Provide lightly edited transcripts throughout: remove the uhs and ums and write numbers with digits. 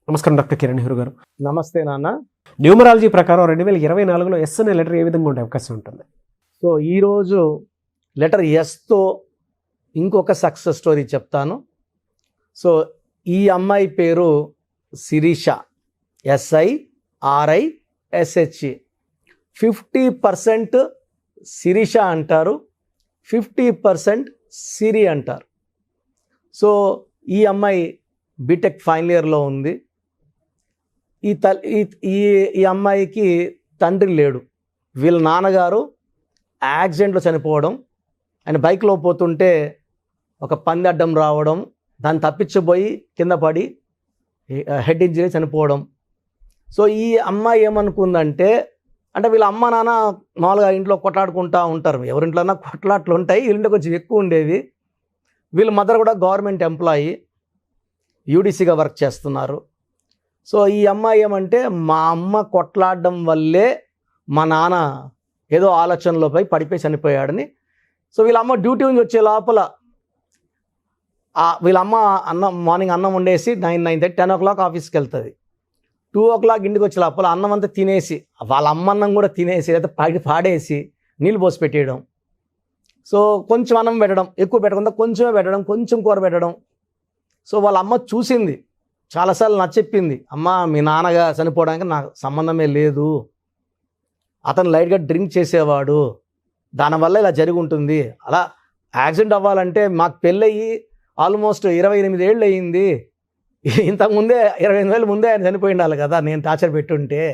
నమస్కారం డాక్టర్ కిరణ్ నెహ్రూ గారు. నమస్తే నాన్న. న్యూమరాలజీ ప్రకారం 2024లో ఎస్ అనే లెటర్ ఏ విధంగా ఉండే అవకాశం ఉంటుంది? సో ఈరోజు లెటర్ ఎస్తో ఇంకొక సక్సెస్ స్టోరీ చెప్తాను. సో ఈ అమ్మాయి పేరు శిరీష, SIRISH. 50% శిరీష అంటారు, 50% సిరి అంటారు. సో ఈ అమ్మాయి బీటెక్ ఫైనల్ ఇయర్లో ఉంది. ఈ అమ్మాయికి తండ్రి లేడు. వీళ్ళ నాన్నగారు యాక్సిడెంట్లో చనిపోవడం, ఆయన బైక్లో పోతుంటే ఒక పంది అడ్డం రావడం, దాన్ని తప్పించబోయి కింద పడి హెడ్ ఇంజరీ చనిపోవడం. సో ఈ అమ్మాయి ఏమనుకుందంటే, అంటే వీళ్ళ అమ్మ నాన్న మామూలుగా ఇంట్లో కొట్లాడుకుంటూ ఉంటారు, ఎవరింట్లోనా కొట్లాట్లు ఉంటాయి, వీళ్ళంటే కొంచెం ఎక్కువ ఉండేది. వీళ్ళ మదర్ కూడా గవర్నమెంట్ ఎంప్లాయీ, యూడీసీగా వర్క్ చేస్తున్నారు. సో ఈ అమ్మాయి ఏమంటే, మా అమ్మ కొట్లాడడం వల్లే మా నాన్న ఏదో ఆలోచనలోపై పడిపోయి చనిపోయాడని. సో వీళ్ళ అమ్మ డ్యూటీ నుంచి వచ్చే లోపల వీళ్ళ అమ్మ మార్నింగ్ అన్నం వండేసి 9:30 10 o'clock ఆఫీస్కి వెళ్తుంది. 2 o'clock ఇంటికి వచ్చే లోపల అన్నం అంతా తినేసి, వాళ్ళ అమ్మ అన్నం కూడా తినేసి లేదా పాడేసి నీళ్ళు పోసి పెట్టేయడం. సో కొంచెం అన్నం పెట్టడం, ఎక్కువ పెట్టకుండా కొంచెమే పెట్టడం, కొంచెం కూర పెట్టడం. సో వాళ్ళ అమ్మ చూసింది, చాలాసార్లు నచ్చెప్పింది, అమ్మ మీ నాన్నగా చనిపోవడానికి నాకు సంబంధమే లేదు, అతను లైట్గా డ్రింక్ చేసేవాడు, దానివల్ల ఇలా జరిగి ఉంటుంది. అలా యాక్సిడెంట్ అవ్వాలంటే మాకు పెళ్ళయి ఆల్మోస్ట్ 28 ఏళ్ళు అయ్యింది, ఇంతకుముందే 28 ఏళ్ళ ముందే ఆయన చనిపోయి ఉండాలి కదా, నేను టార్చర్ పెట్టుంటే.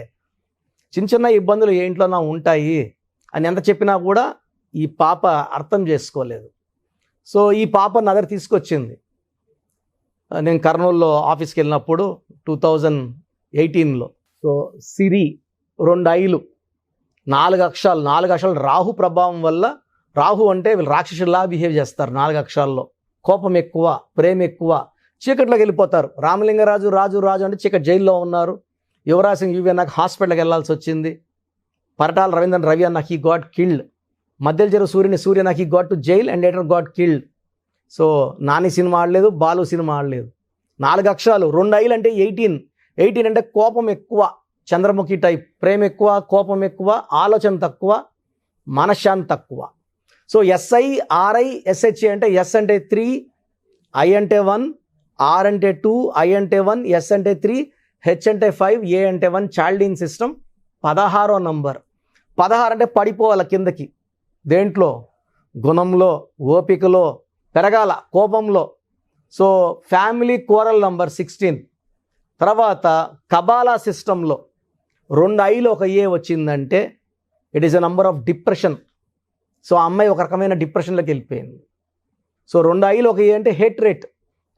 చిన్న చిన్న ఇబ్బందులు ఏ ఇంట్లోనా ఉంటాయి అని ఎంత చెప్పినా కూడా ఈ పాప అర్థం చేసుకోలేదు. సో ఈ పాప నా దగ్గర తీసుకొచ్చింది. నేను కర్నూలులో ఆఫీస్కి వెళ్ళినప్పుడు 2018లో. సో సిరి 2 ఐలు 4 అక్షరాలు రాహు ప్రభావం వల్ల. రాహు అంటే వీళ్ళు రాక్షసులా బిహేవ్ చేస్తారు. 4 అక్షరాల్లో కోపం ఎక్కువ, ప్రేమ ఎక్కువ, చీకట్లోకి వెళ్ళిపోతారు. రామలింగరాజు రాజు అంటే చీకటి జైల్లో ఉన్నారు. యువరాజ్ సింగ్ యువి అన్నకు హాస్పిటల్కి వెళ్ళాల్సి వచ్చింది. పరటాల రవీంద్రన్ రవి అన్న హీ గాట్ కిల్డ్. మధ్యలో చెరువు సూర్య నాకు he got to jail and later got killed. So Nani cinema ఆడలేదు, బాలు సినిమా ఆడలేదు. 4 అక్షరాలు 2 ఐలు అంటే 18 అంటే కోపం ఎక్కువ, చంద్రముఖి టైప్, ప్రేమ ఎక్కువ, కోపం ఎక్కువ, ఆలోచన తక్కువ, మనశ్శాంతి తక్కువ. సో SIRISH అంటే ఎస్ అంటే 3, ఐ అంటే 1, ఆర్ అంటే 2, ఐ అంటే 1, ఎస్ అంటే 3, హెచ్ అంటే 5, ఏ అంటే 1. చాల్డీన్ సిస్టమ్ 16వ నంబర్. 16 అంటే పడిపోవాలి కిందకి, దేంట్లో, గుణంలో, ఓపికలో పెరగాల, కోపంలో. So family coral number 16. తర్వాత కబాలా సిస్టంలో 2 ఐలు ఒక ఏ వచ్చిందంటే it is a number of depression. So ఆ అమ్మాయి ఒక రకమైన డిప్రెషన్లోకి వెళ్ళిపోయింది. సో 2 ఐలు ఒక ఏ అంటే heart rate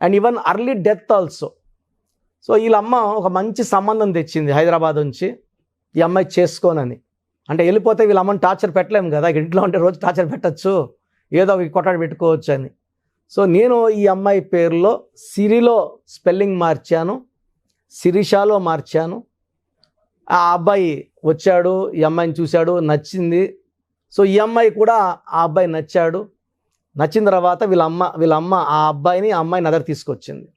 and even early death also. So వీళ్ళమ్మ ఒక మంచి సంబంధం తెచ్చింది హైదరాబాద్ నుంచి, ఈ అమ్మాయి చేసుకోనని. అంటే వెళ్ళిపోతే వీళ్ళ అమ్మని టార్చర్ పెట్టలేము కదా, ఇంట్లో ఉంటే రోజు టార్చర్ పెట్టచ్చు, ఏదో ఒక కొట్టాడు పెట్టుకోవచ్చు అని. సో నేను ఈ అమ్మాయి పేరులో సిరిలో స్పెల్లింగ్ మార్చాను, శిరీషాలో మార్చాను. ఆ అబ్బాయి వచ్చాడు, ఈ అమ్మాయిని చూశాడు, నచ్చింది. సో ఈ అమ్మాయి కూడా ఆ అబ్బాయి నచ్చాడు. నచ్చిన తర్వాత వీళ్ళ అమ్మ ఆ అబ్బాయిని నా దగ్గర తీసుకొచ్చింది.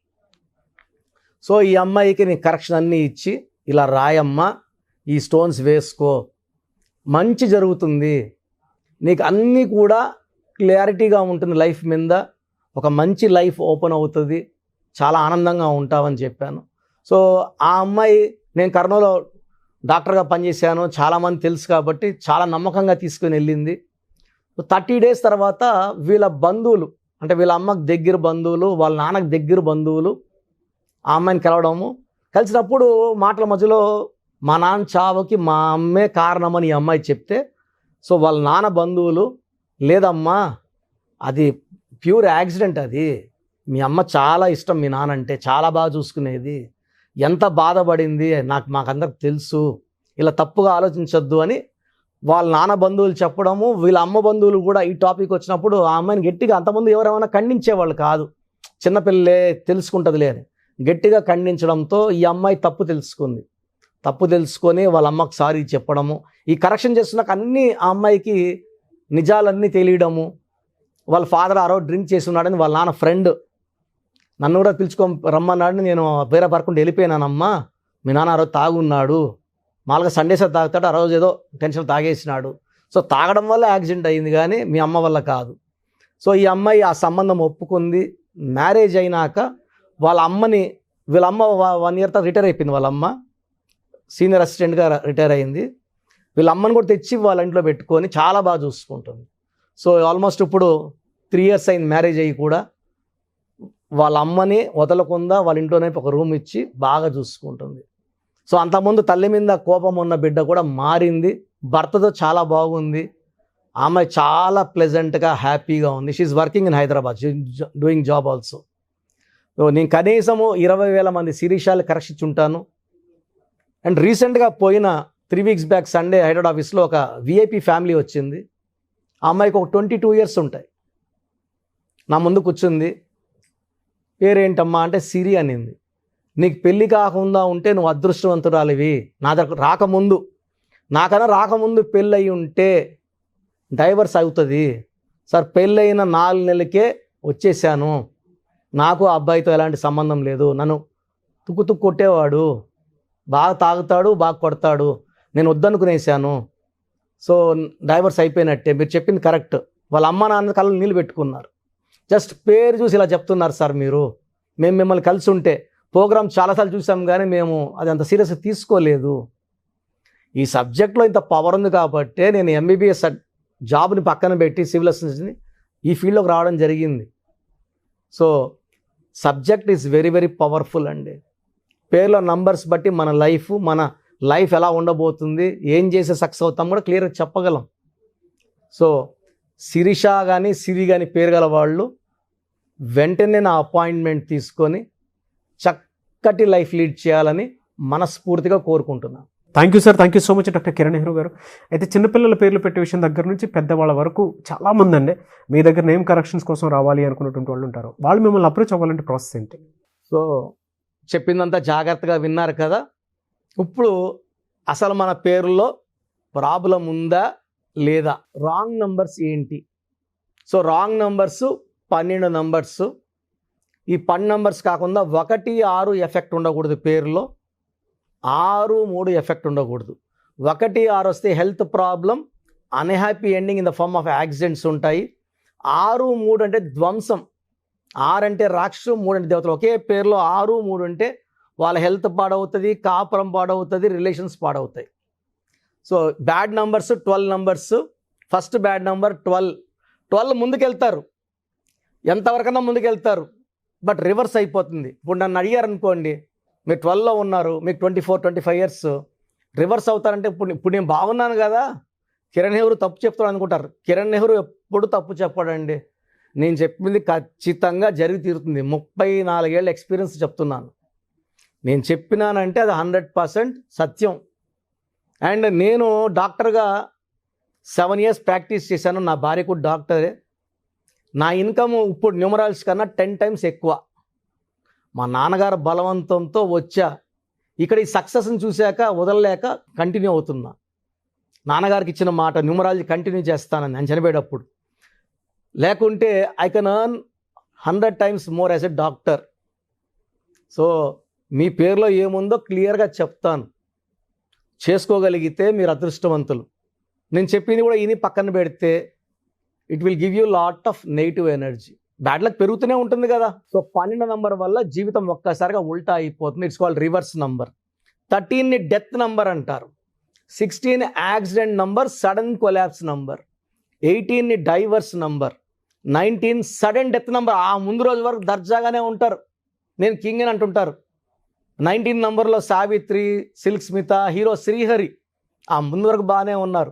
సో ఈ అమ్మాయికి నేను కరెక్షన్ అన్నీ ఇచ్చి, ఇలా రాయమ్మ, ఈ స్టోన్స్ వేసుకో, మంచి జరుగుతుంది, నీకు అన్నీ కూడా క్లారిటీగా ఉంటుంది, లైఫ్ మీద ఒక మంచి లైఫ్ ఓపెన్ అవుతుంది, చాలా ఆనందంగా ఉంటావని చెప్పాను. సో ఆ అమ్మాయి, నేను కర్నూలులో డాక్టర్గా పనిచేశాను, చాలామంది తెలుసు కాబట్టి చాలా నమ్మకంగా తీసుకుని వెళ్ళింది. 30 days తర్వాత వీళ్ళ బంధువులు, అంటే వీళ్ళ అమ్మకు దగ్గర బంధువులు, వాళ్ళ నాన్నకు దగ్గర బంధువులు ఆ అమ్మాయిని కలిసినప్పుడు మాటల మధ్యలో మా నాన్న చావుకి మా అమ్మే కారణమని ఈ అమ్మాయి చెప్తే, సో వాళ్ళ నాన్న బంధువులు, లేదమ్మా అది ప్యూర్ యాక్సిడెంట్, అది మీ అమ్మ చాలా ఇష్టం మీ నాన్న అంటే, చాలా బాగా చూసుకునేది, ఎంత బాధపడింది మాకందరికి తెలుసు, ఇలా తప్పుగా ఆలోచించొద్దు అని వాళ్ళ నాన్న బంధువులు చెప్పడము. వీళ్ళ అమ్మ బంధువులు కూడా ఈ టాపిక్ వచ్చినప్పుడు ఆ అమ్మాయిని గట్టిగా, అంతమంది ఎవరేమైనా ఖండించేవాళ్ళు కాదు, చిన్నపిల్లలే తెలుసుకుంటుందిలే అని గట్టిగా ఖండించడంతో ఈ అమ్మాయి తప్పు తెలుసుకొని వాళ్ళ అమ్మకి సారీ చెప్పడము, ఈ కరెక్షన్ చేస్తున్నాక అన్నీ ఆ అమ్మాయికి నిజాలన్నీ తెలియడము. వాళ్ళ ఫాదర్ ఆ రోజు డ్రింక్ చేసి ఉన్నాడని వాళ్ళ నాన్న ఫ్రెండ్ నన్ను కూడా రమ్మన్నాడు. నేను వేరే పరకుండా వెళ్ళిపోయినానమ్మా, మీ నాన్న ఆ రోజు తాగున్నాడు, మామూలుగా సండేస్ తాగుతాడు, ఆ రోజు ఏదో టెన్షన్ తాగేసినాడు, సో తాగడం వల్ల యాక్సిడెంట్ అయింది కానీ మీ అమ్మ వల్ల కాదు. సో ఈ అమ్మాయి ఆ సంబంధం ఒప్పుకుంది. మ్యారేజ్ అయినాక వాళ్ళ అమ్మని, వీళ్ళ అమ్మ 1 year తర్వాత రిటైర్ అయిపోయింది. వాళ్ళ అమ్మ సీనియర్ అసిస్టెంట్గా రిటైర్ అయింది. వీళ్ళ అమ్మని కూడా తెచ్చి వాళ్ళ ఇంట్లో పెట్టుకొని చాలా బాగా చూసుకుంటుంది. సో ఆల్మోస్ట్ ఇప్పుడు 3 years అయింది మ్యారేజ్ అయ్యి కూడా. వాళ్ళ అమ్మని వదలకుండా వాళ్ళ ఇంట్లోనే ఒక రూమ్ ఇచ్చి బాగా చూసుకుంటుంది. సో అంతకుముందు తల్లి మీద కోపం ఉన్న బిడ్డ కూడా మారింది, భర్తతో చాలా బాగుంది. ఆమె చాలా ప్లెజెంట్గా హ్యాపీగా ఉంది. She's working in Hyderabad, doing job also. నేను కనీసము 20,000 మంది శిరీషాలు కరెక్షించుంటాను. అండ్ రీసెంట్గా పోయిన 3 weeks బ్యాక్ సండే హైదరాబాద్ ఆఫీస్లో ఒక విఐపి ఫ్యామిలీ వచ్చింది. ఆ అమ్మాయికి ఒక 22 years ఉంటాయి. నా ముందు కూర్చుంది. పేరేంటమ్మా అంటే సిరి అనింది. నీకు పెళ్ళి కాకుండా ఉంటే నువ్వు అదృష్టవంతురాలివి. నా దగ్గర రాకముందు పెళ్ళి అయి ఉంటే డైవర్స్ అవుతుంది సార్. పెళ్ళైన 4 నెలలకే వచ్చేసాను, నాకు ఆ అబ్బాయితో ఎలాంటి సంబంధం లేదు, నన్ను తుక్కు కొట్టేవాడు, బాగా తాగుతాడు, బాగా కొడతాడు, నేను వద్దనుకునేసాను, సో డైవర్స్ అయిపోయినట్టే. మీరు చెప్పింది కరెక్ట్. వాళ్ళ అమ్మ నాన్న కళ్ళు నీళ్ళు పెట్టుకున్నారు. జస్ట్ పేరు చూసి ఇలా చెప్తున్నారు సార్ మీరు. మేము మిమ్మల్ని కలిసి ఉంటే ప్రోగ్రామ్ చాలాసార్లు చూసాం కానీ మేము అది అంత సీరియస్గా తీసుకోలేదు. ఈ సబ్జెక్ట్లో ఇంత పవర్ ఉంది కాబట్టి నేను ఎంబీబీఎస్ జాబ్ని పక్కన పెట్టి సివిల్ అసిస్టెంట్ని ఈ ఫీల్డ్లోకి రావడం జరిగింది. So subject is very very powerful అండి. పేర్లో నంబర్స్ బట్టి మన లైఫ్ ఎలా ఉండబోతుంది, ఏం చేసే సక్సెస్ అవుతాం కూడా క్లియర్గా చెప్పగలం. సో శిరీష కానీ సిరి కానీ పేరు గల వాళ్ళు వెంటనే నా అపాయింట్మెంట్ తీసుకొని చక్కటి లైఫ్ లీడ్ చేయాలని మనస్ఫూర్తిగా కోరుకుంటున్నాను. Thank you sir, thank you so much doctor Kiran Nehru గారు. అయితే చిన్నపిల్లల పేర్లు పెట్టే విషయం దగ్గర నుంచి పెద్దవాళ్ళ వరకు చాలామంది అండి మీ దగ్గర నేమ్ కరెక్షన్స్ కోసం రావాలి అనుకున్నటువంటి వాళ్ళు ఉంటారు. వాళ్ళు మిమ్మల్ని అప్రోచ్ అవ్వాలంటే ప్రాసెస్ ఏంటి? సో చెప్పిందంతా జాగ్రత్తగా విన్నారు కదా. ఇప్పుడు అసలు మన పేరులో ప్రాబ్లం ఉందా లేదా, రాంగ్ నంబర్స్ ఏంటి? So wrong numbers 12 numbers. ఈ 10 నంబర్స్ కాకుండా 1, 6 ఎఫెక్ట్ ఉండకూడదు పేరులో, 6, 3 ఎఫెక్ట్ ఉండకూడదు. 1, 6 వస్తే health problem, unhappy ending in the form of accidents ఉంటాయి. 6, 3 అంటే ధ్వంసం. 6 అంటే రాక్షసు, 3 అంటే దేవతలు. ఒకే పేరులో 6, 3 అంటే వాళ్ళ హెల్త్ పాడవుతుంది, కాపురం పాడవుతుంది, రిలేషన్స్ పాడవుతాయి. So bad numbers 12 numbers. First bad number 12 ముందుకెళ్తారు, ఎంతవరకన్నా ముందుకెళ్తారు, బట్ రివర్స్ అయిపోతుంది. ఇప్పుడు నన్ను అడిగారు అనుకోండి, మీరు 12లో ఉన్నారు, మీకు 24, 25 years, రివర్స్ అవుతారంటే ఇప్పుడు నేను బాగున్నాను కదా, కిరణ్ నెహ్రూ తప్పు చెప్తాడు అనుకుంటారు. కిరణ్ నెహ్రూ ఎప్పుడు తప్పు చెప్పాడండి. నేను చెప్పింది ఖచ్చితంగా జరిగి తీరుతుంది. 34 ఏళ్ళ ఎక్స్పీరియన్స్ చెప్తున్నాను. నేను చెప్పినానంటే అది 100% సత్యం. అండ్ నేను డాక్టర్గా 7 years ప్రాక్టీస్ చేశాను. నా భార్య కూడా డాక్టరే. నా ఇన్కమ్ ఇప్పుడు న్యూమరాల్స్ కన్నా 10 times ఎక్కువ. మా నాన్నగారు బలవంతంతో వచ్చా. ఇక్కడ ఈ సక్సెస్ని చూశాక వదలలేక కంటిన్యూ అవుతున్నా. నాన్నగారికి ఇచ్చిన మాట న్యూమరాలజీ కంటిన్యూ చేస్తానని నేను చనిపోయేటప్పుడు. లేకుంటే I can earn 100 times more as a doctor. So మీ పేరులో ఏముందో క్లియర్గా చెప్తాను. చేసుకోగలిగితే మీరు అదృష్టవంతులు. నేను చెప్పింది కూడా ఈయన పక్కన పెడితే it will give you lot of negative energy. Bad luck పెరుగుతూనే ఉంటుంది కదా. సో 12 నంబర్ వల్ల జీవితం ఒక్కసారిగా ఉల్టా అయిపోతుంది. It's called reverse number. 13ని డెత్ నంబర్ అంటారు. 16 accident number, sudden collapse number. 18ని divorce number. 19 sudden death number. ఆ ముందు రోజు వరకు దర్జాగానే ఉంటారు, నేను కింగ్ అని అంటుంటారు. 19 నంబర్లో సావిత్రి, సిల్క్ స్మిత, హీరో శ్రీహరి ఆ ముందు వరకు బాగానే ఉన్నారు.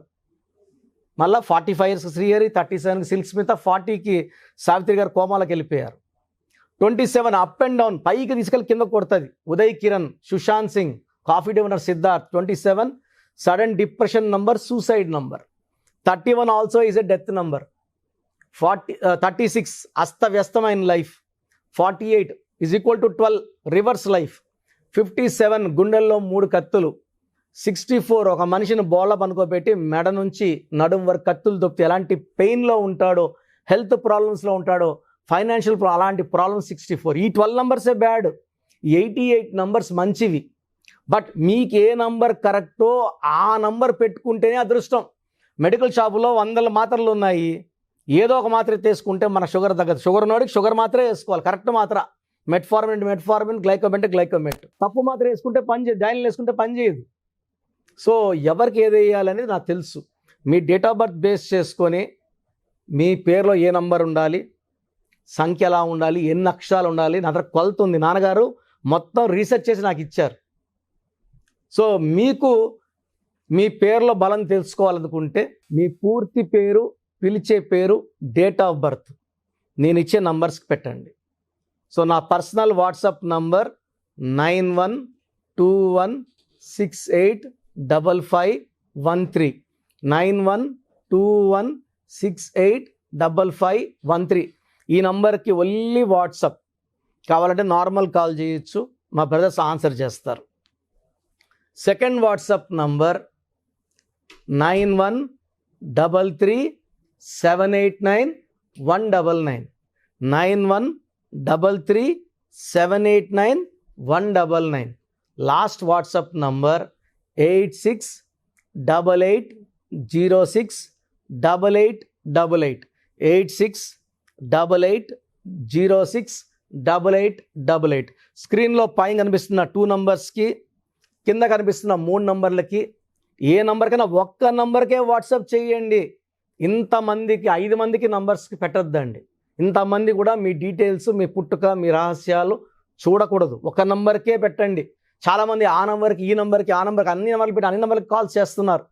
మళ్ళీ 45 years శ్రీహరి, 37 సిల్క్ స్మిత, 40కి సావిత్రి గారు కోమాలకు వెళ్ళిపోయారు. 27 అప్ అండ్ డౌన్, పైకి తీసుకెళ్ళి కింద కొడుతుంది. Uday Kiran, Sushant Singh, Coffee Day owner Siddharth. 27 sudden depression number, suicide number. 31 also is a death number. 36 అస్తవ్యస్తమైన life. 48 is equal to 12 reverse life. 57 గుండెల్లో 3 కత్తులు. 64 ఒక మనిషిని బోళ్ళ పనుకోబెట్టి మెడ నుంచి నడుం వరకు కత్తులు దొప్పితే ఎలాంటి పెయిన్లో ఉంటాడో, హెల్త్ ప్రాబ్లమ్స్లో ఉంటాడో ఫైనాన్షియల్ అలాంటి ప్రాబ్లమ్ 64. ఈ 12 నంబర్సే బ్యాడ్, 88 నంబర్స్ మంచివి. బట్ మీకు ఏ నంబర్ కరెక్టో ఆ నంబర్ పెట్టుకుంటేనే అదృష్టం. మెడికల్ షాపులో 100 మాత్రలు ఉన్నాయి, ఏదో ఒక మాత్ర తీసుకుంటే మన షుగర్ తగ్గదు. షుగర్ ఉన్నవాడికి షుగర్ మాత్రమే వేసుకోవాలి, కరెక్ట్ మాత్ర. మెట్ఫార్మిన్, గ్లైకోమెట్. తప్పు మాత్ర వేసుకుంటే పని చేయదు, డైనిల్ వేసుకుంటే పని చేయదు. సో ఎవరికి ఏది వేయాలనేది నాకు తెలుసు. మీ డేట్ ఆఫ్ బర్త్ బేస్ చేసుకొని మీ పేరులో ఏ నంబర్ ఉండాలి, సంఖ్య ఎలా ఉండాలి, ఎన్ని అక్షరాలు ఉండాలి, నా దగ్గర కొలత ఉంది. నాన్నగారు మొత్తం రీసెర్చ్ చేసి నాకు ఇచ్చారు. సో మీకు మీ పేరులో బలం తెలుసుకోవాలనుకుంటే మీ పూర్తి పేరు, పిలిచే పేరు, డేట్ ఆఫ్ బర్త్ నేను ఇచ్చే నంబర్స్కి పెట్టండి. సో నా పర్సనల్ వాట్సాప్ నంబర్ 9121685513 9121685513. ఈ నంబర్కి ఓన్లీ వాట్సాప్. కావాలంటే నార్మల్ కాల్ చేయొచ్చు, మా బ్రదర్స్ ఆన్సర్ చేస్తారు. Second WhatsApp number 9133789199 9133789199. Last WhatsApp number 8688068888 8688068888. స్క్రీన్లో పైన కనిపిస్తున్న 2 నంబర్స్కి, కింద కనిపిస్తున్న 3 నంబర్లకి ఏ నంబర్కైనా ఒక్క నంబర్కే వాట్సాప్ చేయండి. ఇంతమందికి 5 మందికి నంబర్స్కి పెట్టద్దండి. ఇంతమంది కూడా మీ డీటెయిల్స్, మీ పుట్టుక, మీ రహస్యాలు చూడకూడదు. ఒక నంబర్కే పెట్టండి. చాలామంది ఆ నంబర్కి, ఈ నంబర్కి, ఆ నంబర్కి, అన్ని నంబర్లు పెట్టి అన్ని నంబర్కి కాల్స్ చేస్తున్నారు.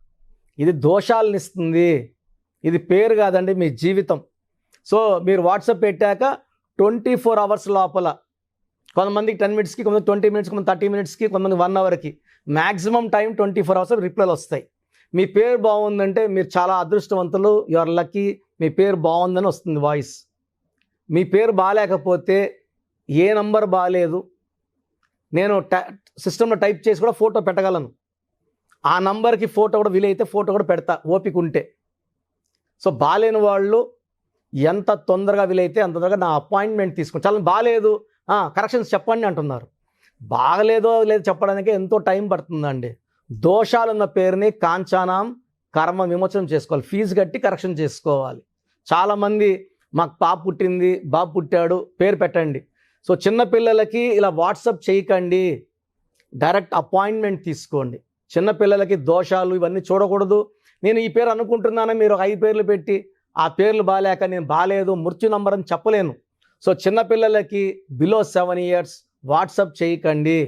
ఇది దోషాలను ఇస్తుంది. ఇది పేరు కాదండి, మీ జీవితం. సో మీరు వాట్సాప్ పెట్టాక 24 అవర్స్ లోపల, కొంతమందికి 10 మినిట్స్కి, కొంతమంది 20 మినిట్స్కి, కొంతమంది 30 మినిట్స్కి, కొంతమంది 1 అవర్కి, మ్యాక్సిమం టైం 24 అవర్స్ రిప్లైలు వస్తాయి. మీ పేరు బాగుందంటే మీరు చాలా అదృష్టవంతులు, యు ఆర్ లక్కీ. మీ పేరు బాగుందని వస్తుంది వాయిస్. మీ పేరు బాగాలేకపోతే, ఏ నంబర్ బాగాలేదు, నేను సిస్టంలో టైప్ చేసి కూడా ఫోటో పెట్టగలను. ఆ నంబర్కి ఫోటో కూడా వీలైతే ఫోటో కూడా పెడతా, ఓపిక ఉంటే. సో బాగాలేని వాళ్ళు ఎంత తొందరగా వీలైతే అంత తొందరగా నా అపాయింట్మెంట్ తీసుకుని, చాలా బాగాలేదు కరెక్షన్స్ చెప్పండి అంటున్నారు. బాగలేదో లేదో చెప్పడానికి ఎంతో టైం పడుతుందండి. దోషాలున్న పేరుని కాంచానాం కర్మ విమోచనం చేసుకోవాలి, ఫీజు కట్టి కరెక్షన్ చేసుకోవాలి. చాలామంది మాకు పాప పుట్టింది, బాబు పుట్టాడు, పేరు పెట్టండి. సో చిన్నపిల్లలకి ఇలా వాట్సాప్ చేయకండి, డైరెక్ట్ అపాయింట్మెంట్ తీసుకోండి. చిన్నపిల్లలకి దోషాలు ఇవన్నీ చూడకూడదు. నేను ఈ పేరు అనుకుంటున్నానని మీరు 5 పేర్లు పెట్టి ఆ పేర్లు బాగాలేక నేను బాగాలేదు మృత్యు నంబర్ అని చెప్పలేను. సో చిన్నపిల్లలకి బిలో 7 ఇయర్స్ వాట్సాప్ చేయకండి.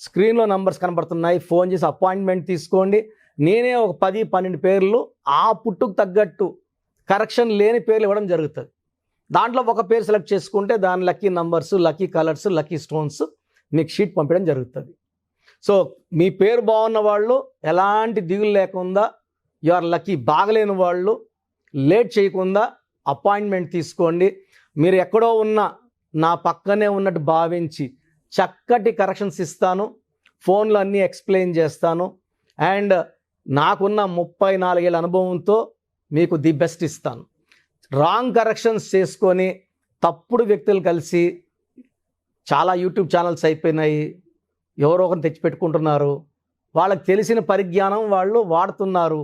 స్క్రీన్లో నంబర్స్ కనబడుతున్నాయి, ఫోన్ చేసి అపాయింట్మెంట్ తీసుకోండి. నేనే ఒక 10-12 పేర్లు ఆ పుట్టుకు తగ్గట్టు కరెక్షన్ లేని పేర్లు ఇవ్వడం జరుగుతుంది. దాంట్లో ఒక పేరు సెలెక్ట్ చేసుకుంటే దాని lucky numbers, lucky colours, lucky stones మీకు షీట్ పంపించడం జరుగుతుంది. సో మీ పేరు బాగున్న వాళ్ళు ఎలాంటి దిగులు లేకుండా యు ఆర్ లక్కీ. బాగలేని వాళ్ళు లేట్ చేయకుండా అపాయింట్మెంట్ తీసుకోండి. మీరు ఎక్కడో ఉన్న నా పక్కనే ఉన్నట్టు భావించి చక్కటి కరెక్షన్స్ ఇస్తాను, ఫోన్లో అన్నీ ఎక్స్ప్లెయిన్ చేస్తాను. అండ్ నాకున్న 34 ఏళ్ళ అనుభవంతో మీకు ది బెస్ట్ ఇస్తాను. రాంగ్ కరెక్షన్స్ చేసుకొని తప్పుడు వ్యక్తులు కలిసి చాలా యూట్యూబ్ ఛానల్స్ అయిపోయినాయి, ఎవరో ఒకరిని తెచ్చిపెట్టుకుంటున్నారు. వాళ్ళకి తెలిసిన పరిజ్ఞానం వాళ్ళు వాడుతున్నారు.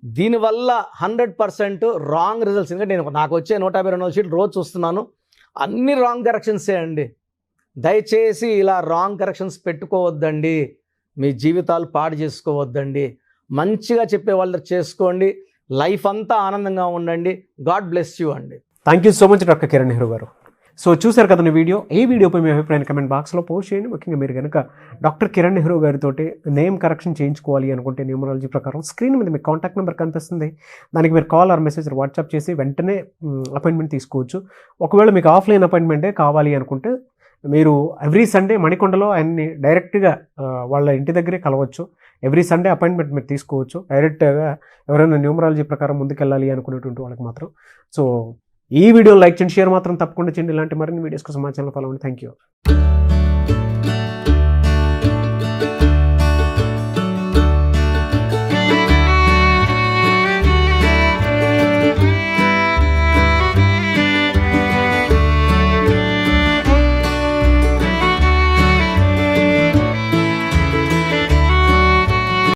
దీనివల్ల 100% రాంగ్ రిజల్ట్స్. ఎందుకంటే నాకు వచ్చే 152 షీట్లు రోజు చూస్తున్నాను, అన్ని రాంగ్ కరెక్షన్సే అండి. దయచేసి ఇలా రాంగ్ కరెక్షన్స్ పెట్టుకోవద్దండి, మీ జీవితాలు పాడు చేసుకోవద్దండి. మంచిగా చెప్పే వాళ్ళు చేసుకోండి, లైఫ్ అంతా ఆనందంగా ఉండండి. గాడ్ బ్లెస్ యూ అండి. Thank you so much doctor Kiran Nehru గారు. సో చూశారు కదా వీడియో. ఈ వీడియోపై మీ అభిప్రాయాన్ని కమెంట్ బాక్స్లో పోస్ట్ చేయండి. ముఖ్యంగా మీరు కనుక డాక్టర్ కిరణ్ నెహ్రూ గారితో నేమ్ కరెక్షన్ చేయించుకోవాలి అనుకుంటే న్యూమరాలజీ ప్రకారం స్క్రీన్ మీద మీకు కాంటాక్ట్ నెంబర్ కనిపిస్తుంది, దానికి మీరు కాల్ ఆర్ మెసేజ్ వాట్సాప్ చేసి వెంటనే అపాయింట్మెంట్ తీసుకోవచ్చు. ఒకవేళ మీకు ఆఫ్లైన్ అపాయింట్మెంటే కావాలి అనుకుంటే మీరు ఎవ్రీ సండే మణికొండలో ఆయన్ని డైరెక్ట్గా వాళ్ళ ఇంటి దగ్గరే కలవచ్చు. ఎవ్రీ సండే అపాయింట్మెంట్ మీరు తీసుకోవచ్చు. డైరెక్ట్గా ఎవరైనా న్యూమరాలజీ ప్రకారం ముందుకెళ్ళాలి అనుకునేటువంటి వాళ్ళకి మాత్రం. సో ఈ వీడియో లైక్ చేయండి, షేర్ మాత్రం తప్పకుండా చేయండి. ఇలాంటి మరిన్ని వీడియోస్ కోసం మా ఛానల్ ఫాలో అవ్వండి. Thank you.